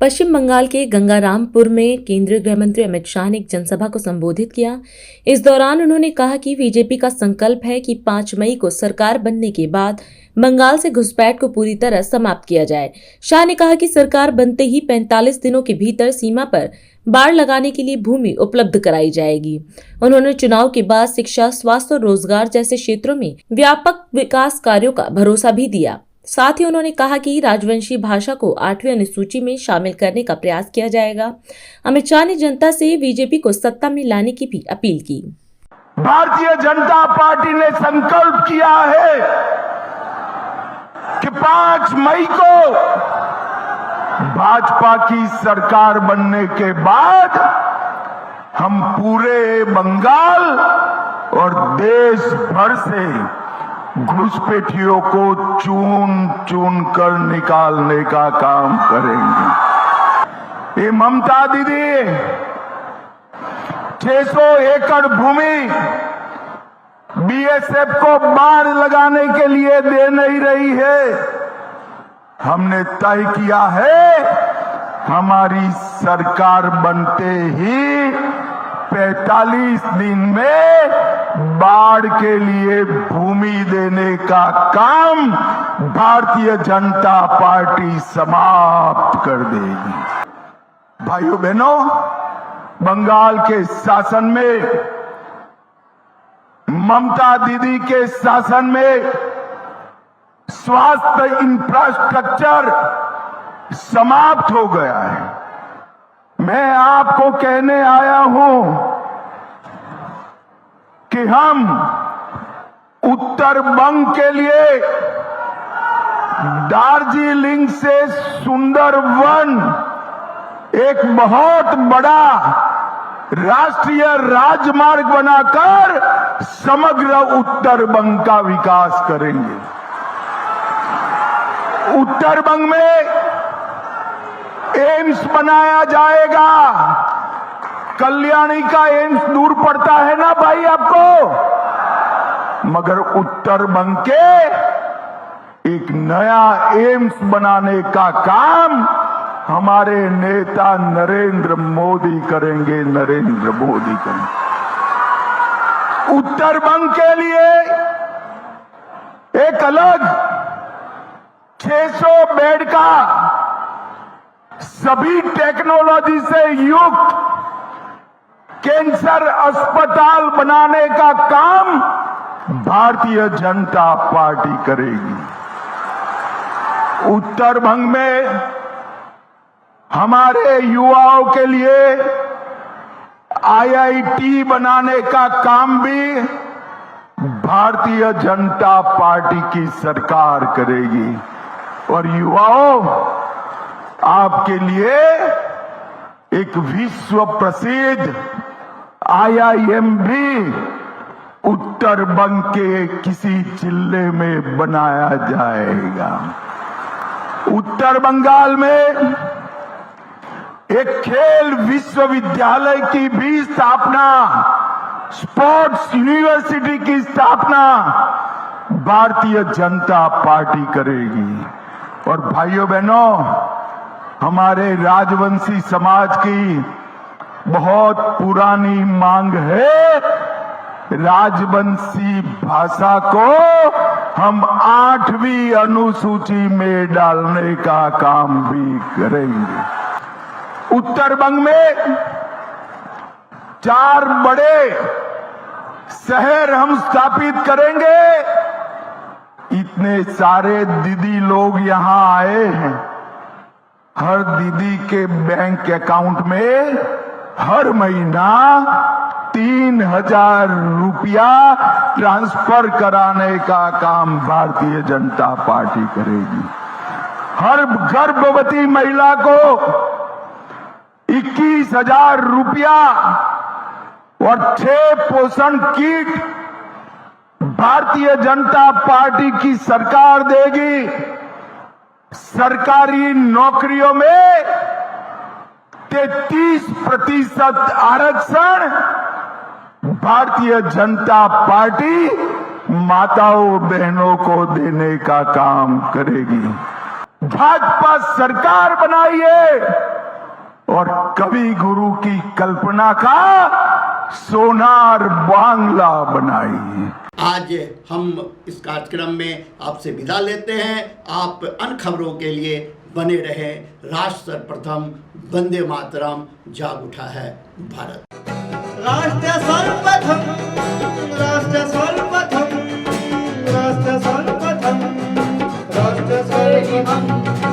पश्चिम बंगाल के गंगारामपुर में केंद्रीय गृह मंत्री अमित शाह ने एक जनसभा को संबोधित किया। इस दौरान उन्होंने कहा कि बीजेपी का संकल्प है कि 5 मई को सरकार बनने के बाद बंगाल से घुसपैठ को पूरी तरह समाप्त किया जाए। शाह ने कहा कि सरकार बनते ही 45 दिनों के भीतर सीमा पर बाड़ लगाने के लिए भूमि उपलब्ध कराई जाएगी। उन्होंने चुनाव के बाद शिक्षा, स्वास्थ्य और रोजगार जैसे क्षेत्रों में व्यापक विकास कार्यों का भरोसा भी दिया। साथ ही उन्होंने कहा कि राजवंशी भाषा को 8वीं अनुसूची में शामिल करने का प्रयास किया जाएगा। अमित शाह ने जनता से बीजेपी को सत्ता में लाने की भी अपील की। भारतीय जनता पार्टी ने संकल्प किया है कि 5 मई को भाजपा की सरकार बनने के बाद हम पूरे बंगाल और देश भर से घुसपैठियों को चुन चुन कर निकालने का काम करेंगे। ये ममता दीदी 600 एकड़ भूमि बीएसएफ को बाड़ लगाने के लिए दे नहीं रही है। हमने तय किया है हमारी सरकार बनते ही 45 दिन में बाढ़ के लिए भूमि देने का काम भारतीय जनता पार्टी समाप्त कर देगी। भाइयों बहनों, बंगाल के शासन में, ममता दीदी के शासन में स्वास्थ्य इंफ्रास्ट्रक्चर समाप्त हो गया है। मैं आपको कहने आया हूं कि हम उत्तर बंग के लिए दार्जिलिंग से सुंदरवन एक बहुत बड़ा राष्ट्रीय राजमार्ग बनाकर समग्र उत्तर बंग का विकास करेंगे। उत्तर बंग में एम्स बनाया जाएगा। कल्याणी का एम्स दूर पड़ता है ना भाई आपको, मगर उत्तर बंग के एक नया एम्स बनाने का काम हमारे नेता नरेंद्र मोदी करेंगे। नरेंद्र मोदी करेंगे। उत्तर बंग के लिए एक अलग 600 बेड का सभी टेक्नोलॉजी से युक्त कैंसर अस्पताल बनाने का काम भारतीय जनता पार्टी करेगी। उत्तर बंग में हमारे युवाओं के लिए आईआईटी बनाने का काम भी भारतीय जनता पार्टी की सरकार करेगी। और युवाओं, आपके लिए एक विश्व प्रसिद्ध आईआईएम भी उत्तर बंग के किसी जिले में बनाया जाएगा। उत्तर बंगाल में एक खेल विश्वविद्यालय की भी स्थापना, स्पोर्ट्स यूनिवर्सिटी की स्थापना भारतीय जनता पार्टी करेगी। और भाइयों बहनों, हमारे राजवंशी समाज की बहुत पुरानी मांग है, राजवंशी भाषा को हम 8वीं अनुसूची में डालने का काम भी करेंगे। उत्तर बंग में 4 बड़े शहर हम स्थापित करेंगे। इतने सारे दीदी लोग यहां आए हैं। हर दीदी के बैंक अकाउंट में हर महीना 3000 रुपया ट्रांसफर कराने का काम भारतीय जनता पार्टी करेगी। हर गर्भवती महिला को 21,000 रुपया और 6 पोषण किट भारतीय जनता पार्टी की सरकार देगी। सरकारी नौकरियों में 33% आरक्षण भारतीय जनता पार्टी माताओं बहनों को देने का काम करेगी। भाजपा सरकार बनाइए और कवि गुरु की कल्पना का सोनार बांग्ला बनाइए। आज हम इस कार्यक्रम में आपसे विदा लेते हैं। आप अन्य खबरों के लिए बने रहे। राष्ट्र सर्वप्रथम, वंदे मातरम, जाग उठा है भारत। राष्ट्र सर्वप्रथम